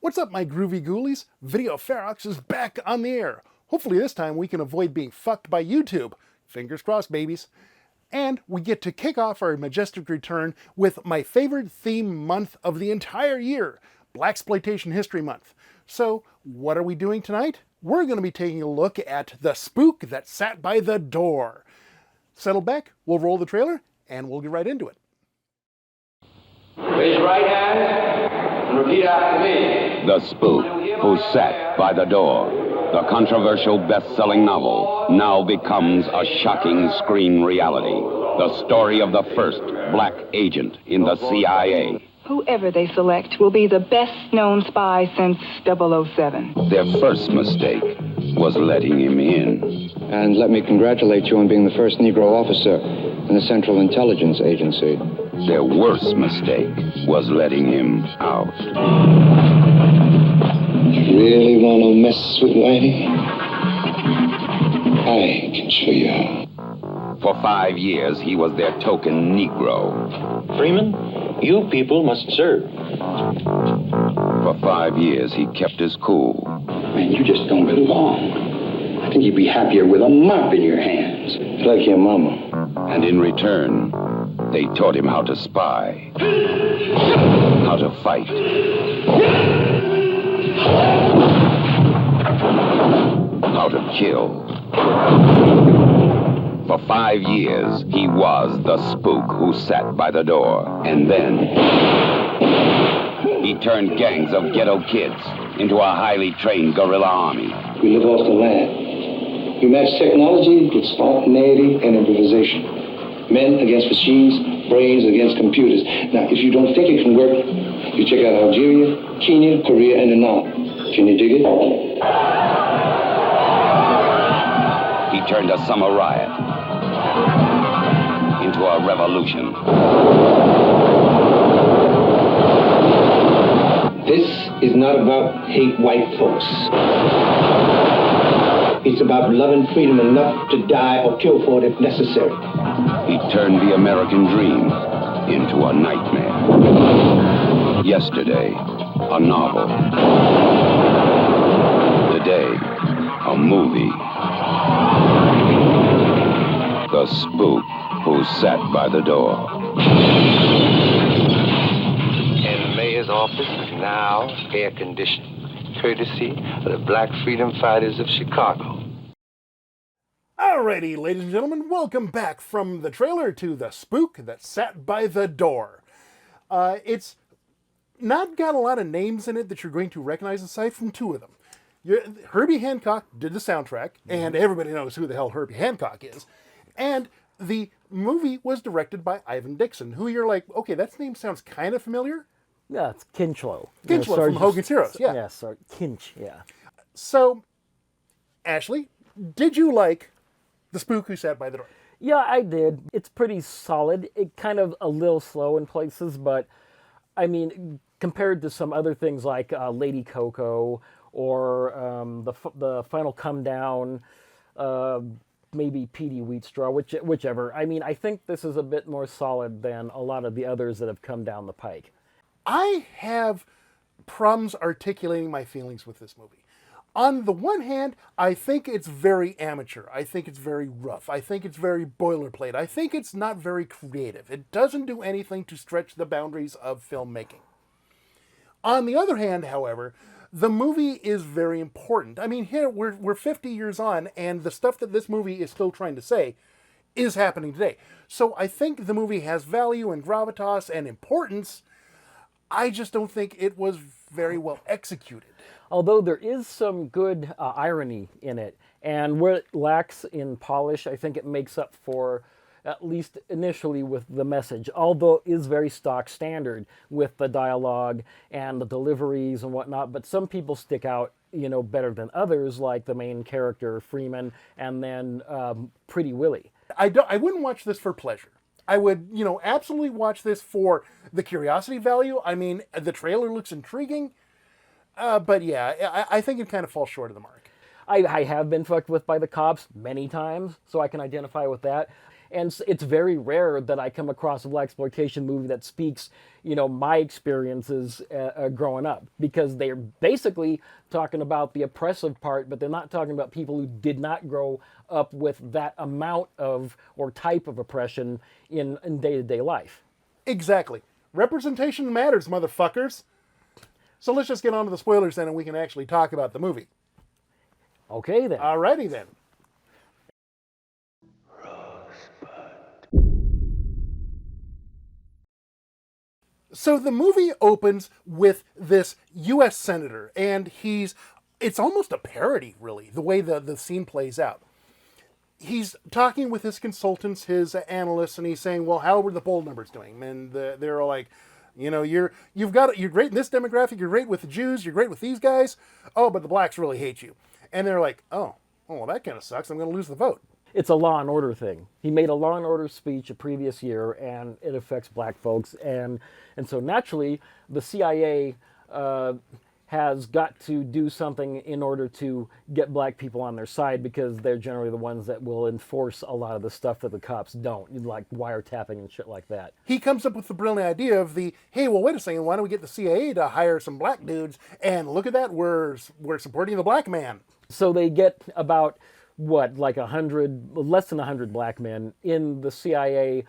What's up, my groovy ghoulies? Video Ferox is back on the air. Hopefully this time we can avoid being fucked by YouTube. Fingers crossed, babies. And we get to kick off our majestic return with my favorite theme month of the entire year, Blaxploitation History Month. So, what are we doing tonight? We're going to be taking a look at the spook that sat by the door. Settle back, we'll roll the trailer, and we'll get right into it. Raise your right hand and repeat after me. The Spook Who Sat by the Door. The controversial best-selling novel now becomes a shocking screen reality. The story of the first black agent in the CIA. Whoever they select will be the best-known spy since 007. Their first mistake was letting him in. And let me congratulate you on being the first Negro officer in the Central Intelligence Agency. Their worst mistake was letting him out. You really want to mess with Whitey? I can show you how. For 5 years, he was their token Negro. Freeman, you people must serve. For 5 years, he kept his cool. Man, you just don't belong. I think you'd be happier with a mop in your hands. Like your mama. And in return, they taught him how to spy, how to fight, how to kill. For 5 years, he was the spook who sat by the door. And then he turned gangs of ghetto kids into a highly trained guerrilla army. We live off the land. We match technology with spontaneity and improvisation. Men against machines, brains against computers. Now, if you don't think it can work, you check out Algeria, Kenya, Korea, and Vietnam. Can you dig it? He turned a summer riot into a revolution. This is not about hate white folks. It's about loving freedom enough to die or kill for it if necessary. He turned the American dream into a nightmare. Yesterday, a novel. Today, a movie. The Spook Who Sat by the Door. And the mayor's office is now air-conditioned, courtesy of the Black Freedom Fighters of Chicago. Alrighty, ladies and gentlemen, welcome back from the trailer to The Spook That Sat by the Door. It's not got a lot of names in it that you're going to recognize aside from two of them. Herbie Hancock did the soundtrack, and everybody knows who the hell Herbie Hancock is. And the movie was directed by Ivan Dixon, who you're like, okay, that name sounds kind of familiar. Yeah, it's Kinchlow. Kinchlow from Hogan's Heroes, yeah. Yeah, sorry, Kinch, yeah. So, Ashley, did you like The Spook Who Sat by the Door? Yeah, I did. It's pretty solid. It kind of a little slow in places, but, I mean, compared to some other things like Lady Coco or the Final Come Down, maybe P.D. Wheatstraw, whichever. I mean, I think this is a bit more solid than a lot of the others that have come down the pike. I have problems articulating my feelings with this movie. On the one hand, I think it's very amateur. I think it's very rough. I think it's very boilerplate. I think it's not very creative. It doesn't do anything to stretch the boundaries of filmmaking. On the other hand, however, the movie is very important. I mean, here we're 50 years on, and the stuff that this movie is still trying to say is happening today. So I think the movie has value and gravitas and importance. I just don't think it was very well executed. Although there is some good irony in it, and where it lacks in polish, I think it makes up for, at least initially, with the message, although it is very stock standard with the dialogue and the deliveries and whatnot, but some people stick out, you know, better than others, like the main character, Freeman, and then Pretty Willie. I wouldn't watch this for pleasure. I would, absolutely watch this for the curiosity value. I mean, the trailer looks intriguing, but yeah, I think it kind of falls short of the mark. I have been fucked with by the cops many times, so I can identify with that. And it's very rare that I come across a blaxploitation movie that speaks, my experiences growing up, because they're basically talking about the oppressive part, but they're not talking about people who did not grow up with that amount of or type of oppression in day-to-day life. Exactly. Representation matters, motherfuckers. So let's just get on to the spoilers then, and we can actually talk about the movie. Okay, then. Alrighty then. So the movie opens with this U.S. senator, and it's almost a parody, really, the way the scene plays out. He's talking with his consultants, his analysts, and he's saying, well, how were the poll numbers doing? And they're all like, you're great in this demographic, you're great with the Jews, you're great with these guys. Oh, but the blacks really hate you. And they're like, oh, well, that kind of sucks. I'm going to lose the vote. It's a Law and Order thing. He made a Law and Order speech a previous year, and it affects black folks. And so naturally, the CIA has got to do something in order to get black people on their side, because they're generally the ones that will enforce a lot of the stuff that the cops don't, like wiretapping and shit like that. He comes up with the brilliant idea of hey, well, wait a second, why don't we get the CIA to hire some black dudes, and look at that, we're supporting the black man. So they get about, less than 100 black men in the CIA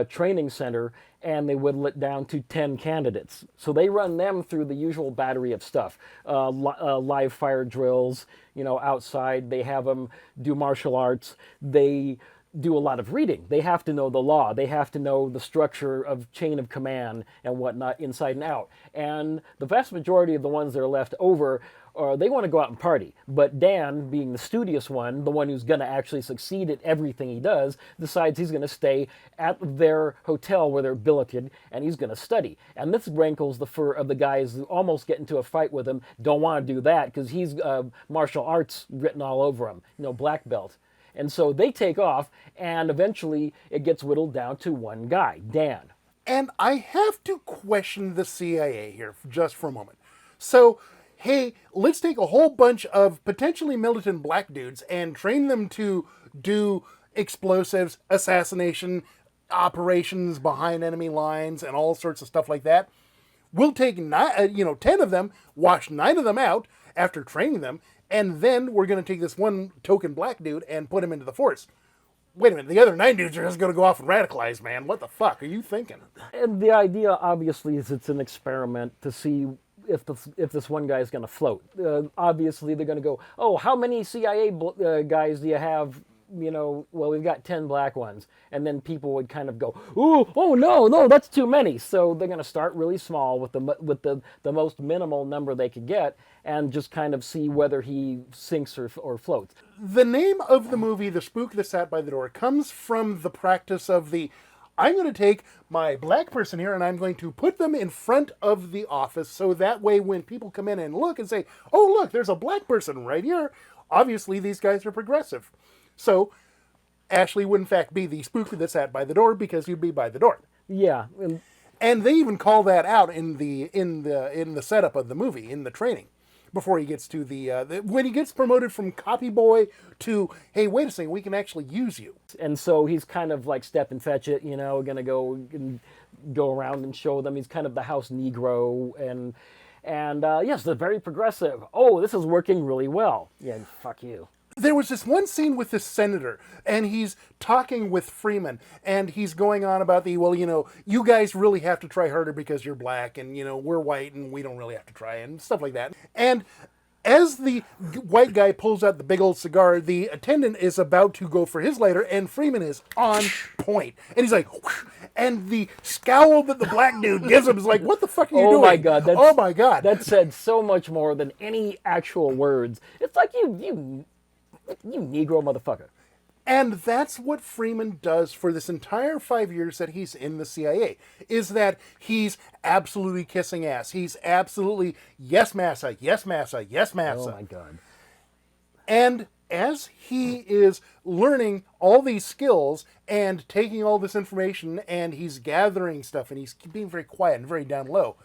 training center, and they whittle it down to 10 candidates. So they run them through the usual battery of stuff, live fire drills, outside. They have them do martial arts. They do a lot of reading. They have to know the law. They have to know the structure of chain of command and whatnot inside and out. And the vast majority of the ones that are left over, they want to go out and party. But Dan, being the studious one, the one who's going to actually succeed at everything he does, decides he's going to stay at their hotel where they're billeted, and he's going to study. And this rankles the fur of the guys who almost get into a fight with him, don't want to do that, because he's martial arts written all over him, black belt. And so they take off, and eventually it gets whittled down to one guy, Dan. And I have to question the CIA here just for a moment. So, hey, let's take a whole bunch of potentially militant black dudes and train them to do explosives, assassination, operations behind enemy lines, and all sorts of stuff like that. We'll take 10 of them, wash 9 of them out after training them, and then we're going to take this one token black dude and put him into the force. Wait a minute, the other 9 dudes are just going to go off and radicalize, man. What the fuck are you thinking? And the idea, obviously, is it's an experiment to see if this one guy is going to float. Obviously, they're going to go, oh, how many CIA guys do you have? Well, we've got 10 black ones. And then people would kind of go, oh, no, that's too many. So they're going to start really small with the most minimal number they could get, and just kind of see whether he sinks or floats. The name of the movie, The Spook That Sat by the Door, comes from the practice of I'm going to take my black person here and I'm going to put them in front of the office, so that way when people come in and look and say, oh, look, there's a black person right here, obviously these guys are progressive. So Ashley would in fact be the spook that sat by the door, because you'd be by the door. Yeah. And they even call that out in the setup of the movie, in the training, before he gets to when he gets promoted from copy boy to, hey, wait a second, we can actually use you. And so he's kind of like step and fetch it, gonna go around and show them. He's kind of the house Negro, and yes, they're very progressive. Oh, this is working really well. Yeah, fuck you. There was this one scene with this senator, and he's talking with Freeman, and he's going on about you guys really have to try harder because you're black, and, we're white, and we don't really have to try, and stuff like that. And as the white guy pulls out the big old cigar, the attendant is about to go for his lighter, and Freeman is on point. And he's like, whoosh, and the scowl that the black dude gives him is like, what the fuck are you doing? Oh my God. That said so much more than any actual words. It's like you Negro motherfucker. And that's what Freeman does for this entire 5 years that he's in the CIA, is that he's absolutely kissing ass. He's absolutely, yes, massa, yes, massa, yes, massa. Oh, my God. And as he is learning all these skills and taking all this information, and he's gathering stuff, and he's being very quiet and very down low,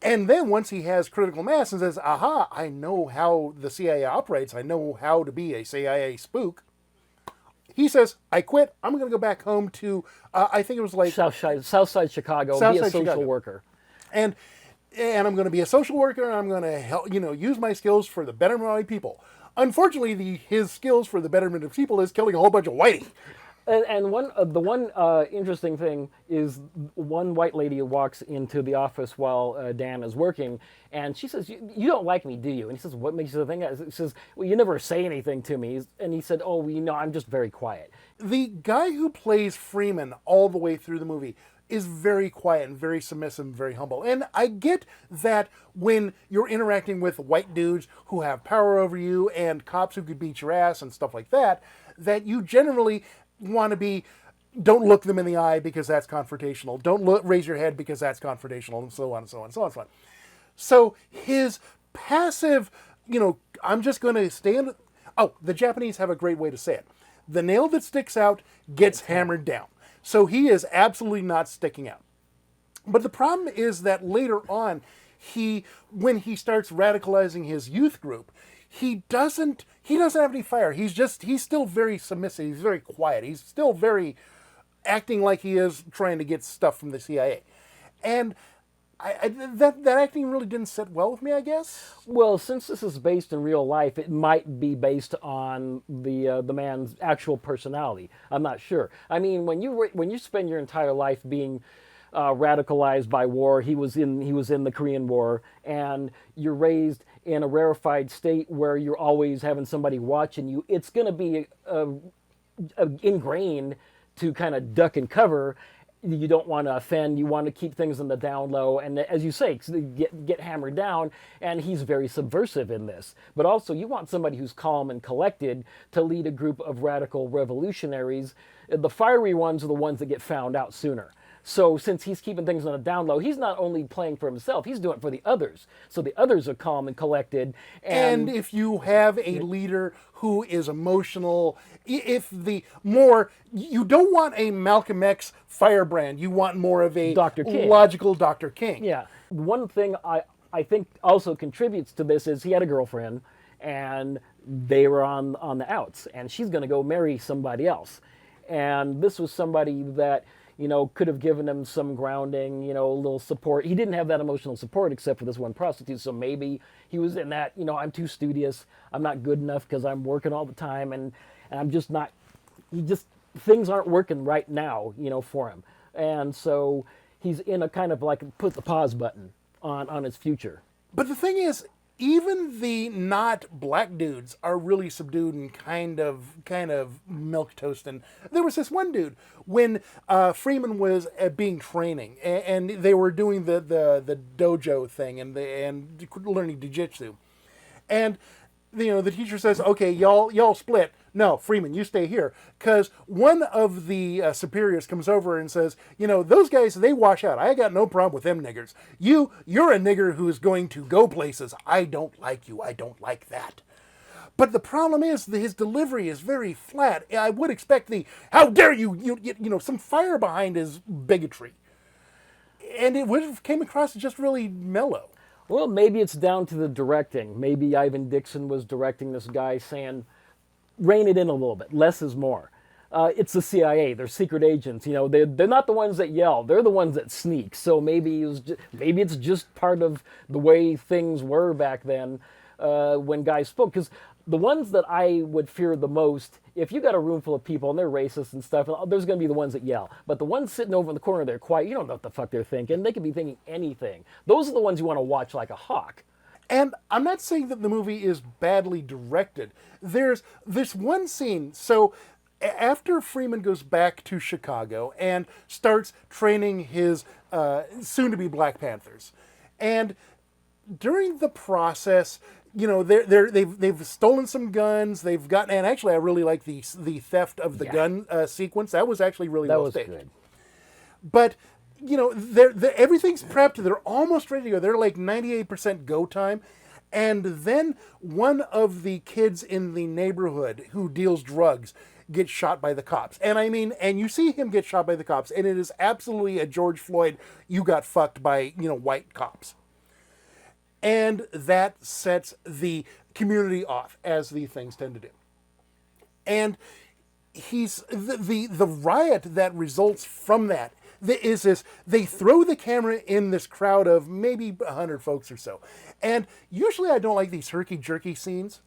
and then once he has critical mass and says, aha, I know how the CIA operates, I know how to be a CIA spook, he says, I quit. I'm going to go back home to, I think it was like Southside Chicago, be a social worker. And I'm going to be a social worker, and I'm going to help, use my skills for the betterment of my people. Unfortunately, his skills for the betterment of people is killing a whole bunch of whitey. And the one interesting thing is one white lady walks into the office while Dan is working, and she says, "You don't like me, do you?" And he says, "What makes you think that?" He says, "Well, you never say anything to me." And he said, "Oh, I'm just very quiet." The guy who plays Freeman all the way through the movie is very quiet and very submissive and very humble. And I get that when you're interacting with white dudes who have power over you and cops who could beat your ass and stuff like that, that you generally want to be, don't look them in the eye because that's confrontational. Don't raise your head because that's confrontational, and so on and so on and so on and so on. So his passive, I'm just going to stay in. Oh, the Japanese have a great way to say it. The nail that sticks out gets hammered down. So he is absolutely not sticking out. But the problem is that later on, when he starts radicalizing his youth group, he doesn't have any fire. He's still very submissive. He's very quiet. He's still very acting like he is trying to get stuff from the CIA. And that acting really didn't sit well with me, I guess. Well, since this is based in real life, it might be based on the man's actual personality. I'm not sure. I mean, when you spend your entire life being radicalized by war, he was in the Korean War, and you're raised in a rarefied state where you're always having somebody watching you, it's going to be ingrained to kind of duck and cover. You don't want to offend. You want to keep things on the down low, and as you say, get hammered down. And he's very subversive in this. But also, you want somebody who's calm and collected to lead a group of radical revolutionaries. The fiery ones are the ones that get found out sooner. So since he's keeping things on the down low, he's not only playing for himself, he's doing it for the others. So the others are calm and collected. And if you have a leader who is emotional, you don't want a Malcolm X firebrand. You want more of a Dr. King. Logical Dr. King. Yeah. One thing I think also contributes to this is he had a girlfriend, and they were on the outs, and she's going to go marry somebody else. And this was somebody that could have given him some grounding, a little support. He didn't have that emotional support except for this one prostitute, so maybe he was in that, I'm too studious, I'm not good enough because I'm working all the time, and I'm just not, things aren't working right now, for him. And so he's in a kind of like put the pause button on his future. But the thing is, even the not black dudes are really subdued and kind of milquetoast. And there was this one dude when Freeman was being training, and they were doing the dojo thing and learning jiu-jitsu, and the teacher says, "Okay, y'all split. No, Freeman, you stay here." Because one of the superiors comes over and says, those guys, they wash out. I got no problem with them niggers. You're a nigger who's going to go places. I don't like you. I don't like that. But the problem is that his delivery is very flat. I would expect how dare you, some fire behind his bigotry. And it would have came across as just really mellow. Well, maybe it's down to the directing. Maybe Ivan Dixon was directing this guy saying, rein it in a little bit. Less is more. It's the CIA. They're secret agents. They're not the ones that yell. They're the ones that sneak. So maybe it's just part of the way things were back then when guys spoke. Because the ones that I would fear the most, if you got a room full of people and they're racist and stuff, there's going to be the ones that yell. But the ones sitting over in the corner, they're quiet. You don't know what the fuck they're thinking. They could be thinking anything. Those are the ones you want to watch like a hawk. And I'm not saying that the movie is badly directed. There's this one scene. So after Freeman goes back to Chicago and starts training his soon-to-be Black Panthers, and during the process, they've stolen some guns. They've gotten, and actually, I really like the theft of the gun sequence. That was actually really well staged. Good. But everything's prepped. They're almost ready to go. They're like 98% go time. And then one of the kids in the neighborhood who deals drugs gets shot by the cops. And you see him get shot by the cops, and it is absolutely a George Floyd, you got fucked by, white cops. And that sets the community off, as these things tend to do. And he's the riot that results from that is this: they throw the camera in this crowd of maybe 100 folks or so, and usually I don't like these herky-jerky scenes.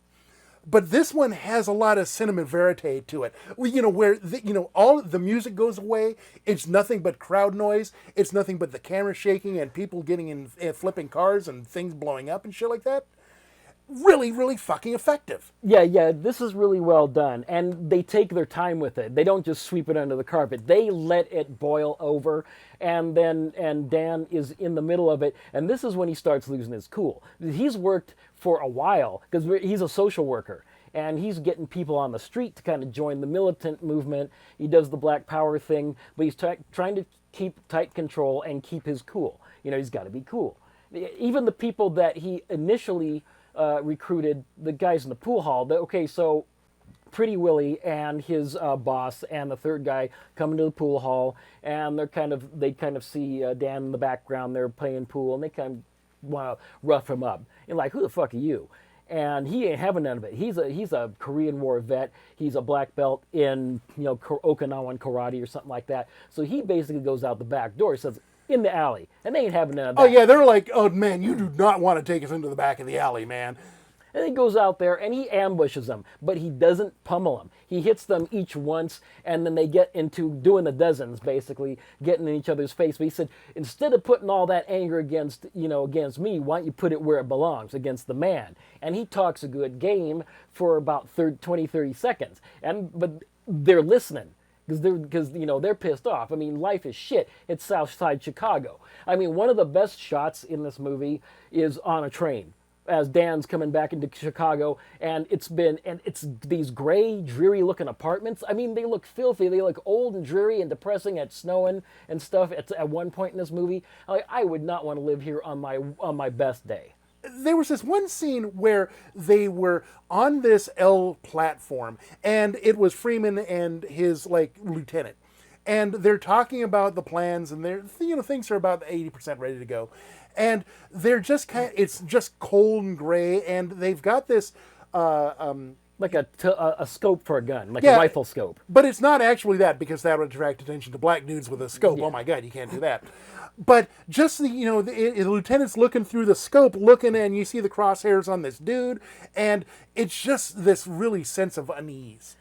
But this one has a lot of cinema verite to it. Where all the music goes away. It's nothing but crowd noise. It's nothing but the camera shaking and people getting in flipping cars and things blowing up and shit like that. Really, really fucking effective. Yeah, this is really well done. And they take their time with it. They don't just sweep it under the carpet. They let it boil over, and Dan is in the middle of it, and this is when he starts losing his cool. He's worked for a while, because he's a social worker, and he's getting people on the street to kind of join the militant movement. He does the Black Power thing, but he's trying to keep tight control and keep his cool. He's got to be cool. Even the people that he initially recruited, the guys in the pool hall. So Pretty Willie and his boss and the third guy come into the pool hall, and they kind of see Dan in the background. They're playing pool, and they kind of want to rough him up. And like, who the fuck are you? And he ain't having none of it. He's a Korean War vet. He's a black belt in Okinawan karate or something like that. So he basically goes out the back door. He says, in the alley, and they ain't having none of that. Oh yeah, they're like, oh man, you do not want to take us into the back of the alley, man. And he goes out there and he ambushes them, but he doesn't pummel them. He hits them each once, and then they get into doing the dozens, basically getting in each other's face. But he said, instead of putting all that anger against me, why don't you put it where it belongs, against the man? And he talks a good game for about 30 seconds, but they're listening. Because they're pissed off. I mean, life is shit. It's Southside Chicago. I mean, one of the best shots in this movie is on a train as Dan's coming back into Chicago, and it's these gray, dreary-looking apartments. I mean, they look filthy. They look old and dreary and depressing. It's snowing and stuff. At one point in this movie, I would not want to live here on my best day. There was this one scene where they were on this L platform, and it was Freeman and his lieutenant, and they're talking about the plans, and things are about 80% ready to go, and they're just it's just cold and gray, and they've got this like a scope for a gun, a rifle scope. But it's not actually that, because that would attract attention to black dudes with a scope. Yeah. Oh my God, you can't do that. But just the lieutenant's looking through the scope, and you see the crosshairs on this dude, and it's just this really sense of unease.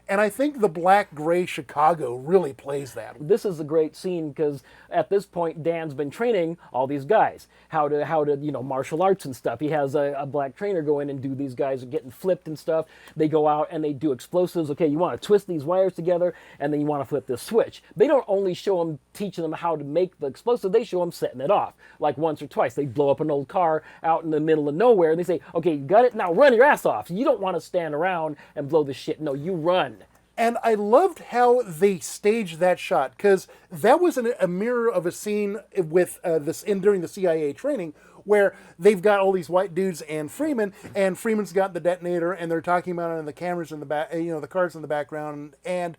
And I think the black-gray Chicago really plays that. This is a great scene because at this point, Dan's been training all these guys how to martial arts and stuff. He has a black trainer go in and do these guys getting flipped and stuff. They go out and they do explosives. Okay, you want to twist these wires together, and then you want to flip this switch. They don't only show them, teaching them how to make the explosive, they show them setting it off, like once or twice. They blow up an old car out in the middle of nowhere, and they say, okay, you got it? Now run your ass off. You don't want to stand around and blow this shit. No, you run. And I loved how they staged that shot, because that was a mirror of a scene with during the CIA training, where they've got all these white dudes and Freeman's got the detonator, and they're talking about it, and the cameras in the back, the cars in the background, and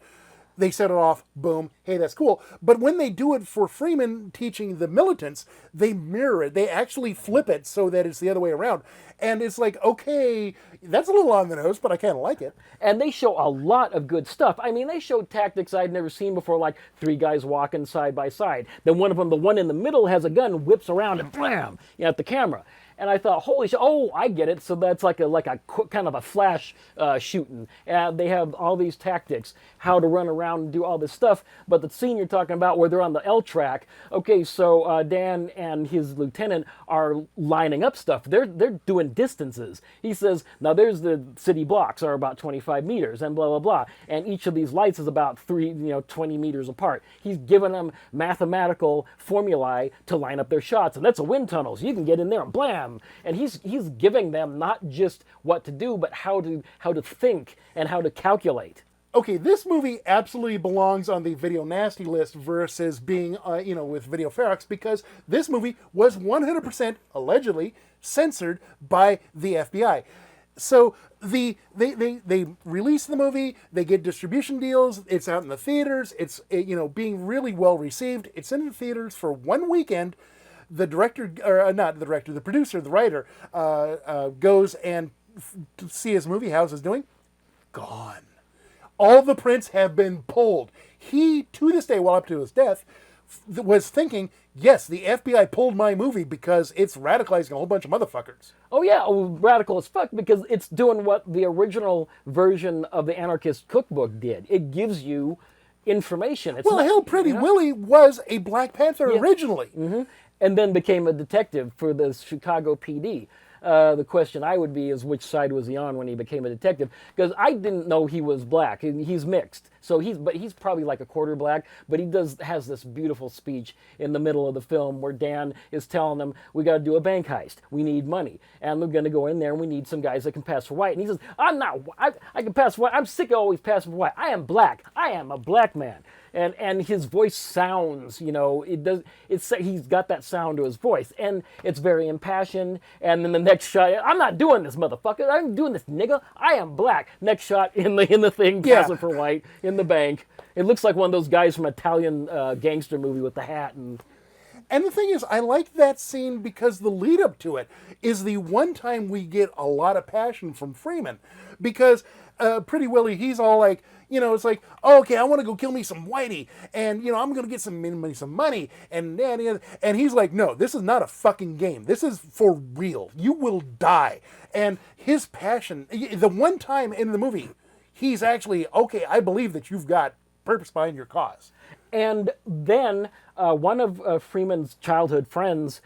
they set it off, boom, hey, that's cool. But when they do it for Freeman teaching the militants, they mirror it. They actually flip it so that it's the other way around. And it's like, okay, that's a little on the nose, but I kind of like it. And they show a lot of good stuff. I mean, they showed tactics I'd never seen before, like 3 guys walking side by side. Then one of them, the one in the middle, has a gun, whips around, and blam, at the camera. And I thought, holy shit, oh, I get it. So that's like a kind of a flash shooting. And they have all these tactics, how to run around and do all this stuff. But the scene you're talking about where they're on the L track, okay, so Dan and his lieutenant are lining up stuff. They're doing distances. He says, now there's the city blocks are about 25 meters and blah, blah, blah. And each of these lights is about 20 meters apart. He's giving them mathematical formulae to line up their shots. And that's a wind tunnel, so you can get in there and blam. And he's giving them not just what to do, but how to think and how to calculate. Okay, this movie absolutely belongs on the Video Nasty list versus being, with Video Ferox, because this movie was 100% allegedly censored by the FBI. So they release the movie, they get distribution deals, it's out in the theaters, it's being really well received. It's in the theaters for one weekend. The producer, the writer, goes and to see his movie. How's it doing? Gone. All the prints have been pulled. He, to this day, well up to his death, was thinking, yes, the FBI pulled my movie because it's radicalizing a whole bunch of motherfuckers. Oh yeah, radical as fuck, because it's doing what the original version of the Anarchist Cookbook did. It gives you information. It's Well, hell, Pretty Willie was a Black Panther originally. And then became a detective for the Chicago PD. The question I would be is, which side was he on when he became a detective? Because I didn't know he was black. He's mixed, so he's probably like a quarter black. But he has this beautiful speech in the middle of the film where Dan is telling them, "We got to do a bank heist. We need money, and we're going to go in there, and we need some guys that can pass for white." And he says, "I'm not. I can pass for white. I'm sick of always passing for white. I am black. I am a black man." And his voice sounds, he's got that sound to his voice, and it's very impassioned. And then the next shot, "I'm not doing this, motherfucker. I'm doing this, nigga. I am black." Next shot in the thing, passing for white in the bank. It looks like one of those guys from Italian gangster movie with the hat and. And the thing is, I like that scene because the lead up to it is the one time we get a lot of passion from Freeman. Because Pretty Willie, he's all like, it's like, oh, okay, I want to go kill me some whitey, and I'm going to get some money, and he's like, no, this is not a fucking game. This is for real. You will die. And his passion, the one time in the movie, he's actually, okay, I believe that you've got purpose behind your cause. And then one of Freeman's childhood friends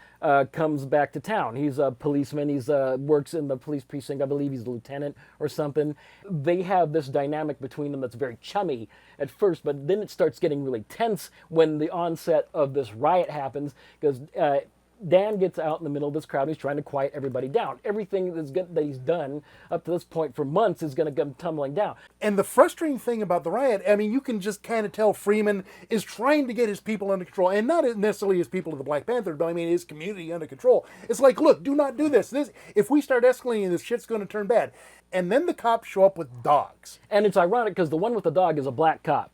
comes back to town. He's a policeman. He's works in the police precinct. I believe he's a lieutenant or something. They have this dynamic between them that's very chummy at first, but then it starts getting really tense when the onset of this riot happens, because Dan gets out in the middle of this crowd and he's trying to quiet everybody down. Everything that he's done up to this point for months is going to come tumbling down. And the frustrating thing about the riot, I mean, you can just kind of tell Freeman is trying to get his people under control, and not necessarily his people of the Black Panther, but I mean his community under control. It's like, look, do not do this. If we start escalating, this shit's going to turn bad. And then the cops show up with dogs. And it's ironic because the one with the dog is a black cop.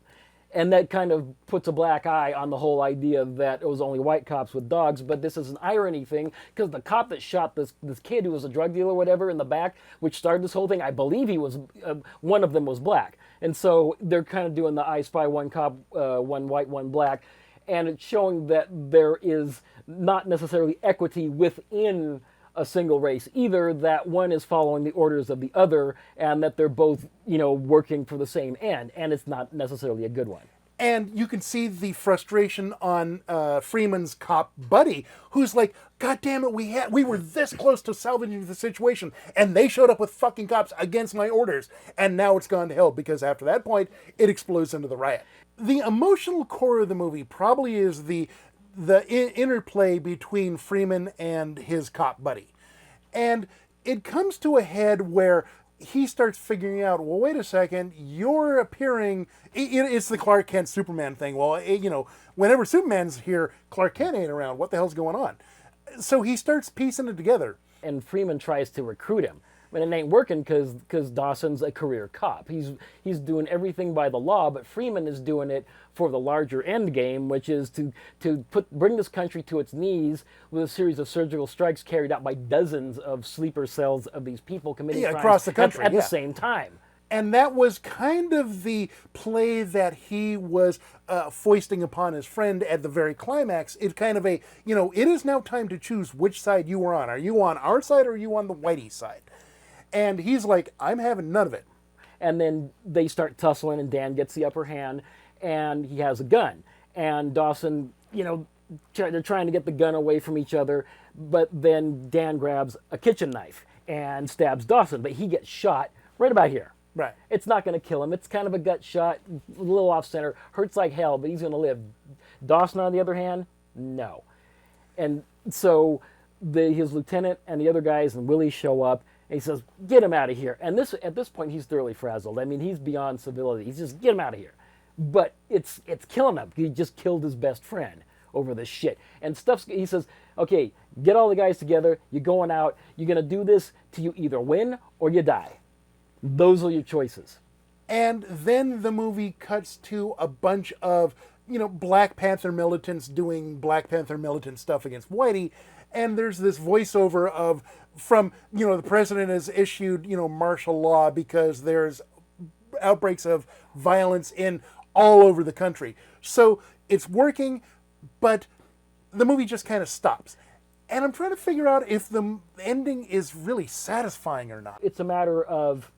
And that kind of puts a black eye on the whole idea that it was only white cops with dogs. But this is an irony thing, because the cop that shot this kid who was a drug dealer or whatever in the back, which started this whole thing, I believe he was, one of them was black. And so they're kind of doing the I Spy one cop, one white, one black. And it's showing that there is not necessarily equity within a single race either, that one is following the orders of the other, and that they're both, working for the same end, and it's not necessarily a good one. And you can see the frustration on Freeman's cop buddy, who's like, God damn it, we were this close to salvaging the situation, and they showed up with fucking cops against my orders, and now it's gone to hell, because after that point, it explodes into the riot. The emotional core of the movie probably is the interplay between Freeman and his cop buddy. And it comes to a head where he starts figuring out, well, wait a second, you're appearing, it's the Clark Kent Superman thing. Well, whenever Superman's here, Clark Kent ain't around. What the hell's going on? So he starts piecing it together. And Freeman tries to recruit him. But it ain't working because Dawson's a career cop. He's doing everything by the law, but Freeman is doing it for the larger end game, which is to bring this country to its knees with a series of surgical strikes carried out by dozens of sleeper cells of these people committing crimes across the country at the same time. And that was kind of the play that he was foisting upon his friend at the very climax. It's kind of it is now time to choose which side you are on. Are you on our side or are you on the whitey side? And he's like, I'm having none of it. And then they start tussling, and Dan gets the upper hand, and he has a gun. And Dawson, they're trying to get the gun away from each other, but then Dan grabs a kitchen knife and stabs Dawson, but he gets shot right about here. Right. It's not going to kill him. It's kind of a gut shot, a little off center, hurts like hell, but he's going to live. Dawson, on the other hand, no. And so his lieutenant and the other guys and Willie show up, and he says, get him out of here. And at this point, he's thoroughly frazzled. I mean, he's beyond civility. He's just, get him out of here. But it's killing him. He just killed his best friend over this shit. And he says, okay, get all the guys together. You're going out. You're going to do this till you either win or you die. Those are your choices. And then the movie cuts to a bunch of, Black Panther militants doing Black Panther militant stuff against Whitey. And there's this voiceover from the president has issued, martial law because there's outbreaks of violence in all over the country. So it's working, but the movie just kind of stops. And I'm trying to figure out if the ending is really satisfying or not. It's a matter of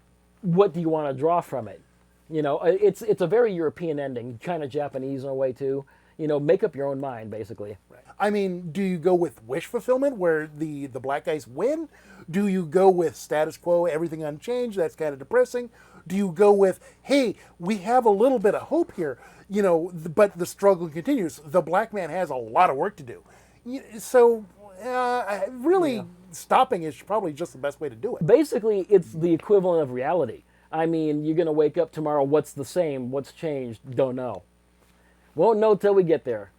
what do you want to draw from it. You know, it's a very European ending, kind of Japanese in a way too. You know, make up your own mind, basically. Right. I mean, do you go with wish fulfillment, where the black guys win? Do you go with status quo, everything unchanged, that's kind of depressing? Do you go with, hey, we have a little bit of hope here, you know, but the struggle continues. The black man has a lot of work to do. So, really, stopping is probably just the best way to do it. Basically, it's the equivalent of reality. I mean, you're going to wake up tomorrow, what's the same, what's changed, don't know. Won't know till we get there.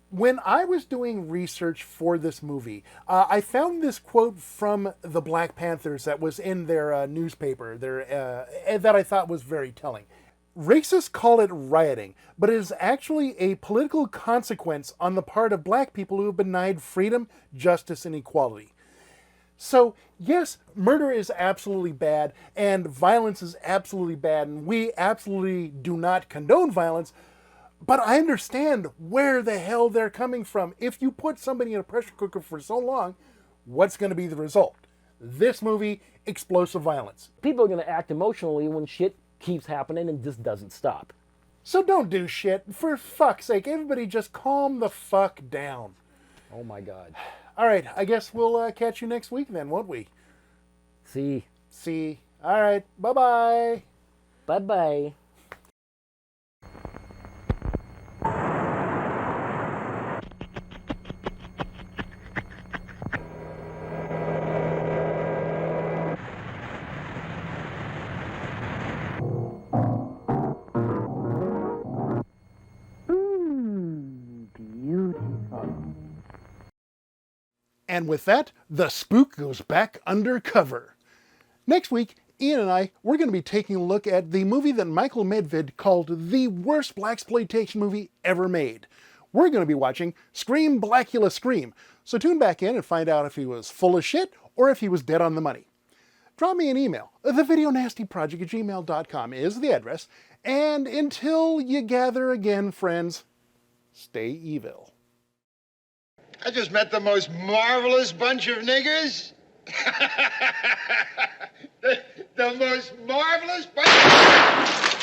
When I was doing research for this movie, I found this quote from the Black Panthers that was in their newspaper that I thought was very telling. Racists call it rioting, but it is actually a political consequence on the part of black people who have been denied freedom, justice, and equality. So, yes, murder is absolutely bad, and violence is absolutely bad, and we absolutely do not condone violence, but I understand where the hell they're coming from. If you put somebody in a pressure cooker for so long, what's going to be the result? This movie, explosive violence. People are going to act emotionally when shit keeps happening and just doesn't stop. So don't do shit. For fuck's sake, everybody just calm the fuck down. Oh my God. All right, I guess we'll catch you next week then, won't we? See. All right, bye-bye. Bye-bye. And with that, the spook goes back undercover. Next week, Ian and I, we're going to be taking a look at the movie that Michael Medved called the worst blaxploitation movie ever made. We're going to be watching Scream Blackula Scream, so tune back in and find out if he was full of shit or if he was dead on the money. Drop me an email. thevideonastyproject@gmail.com is the address, and until you gather again, friends, stay evil. I just met the most marvelous bunch of niggers. the most marvelous bunch of...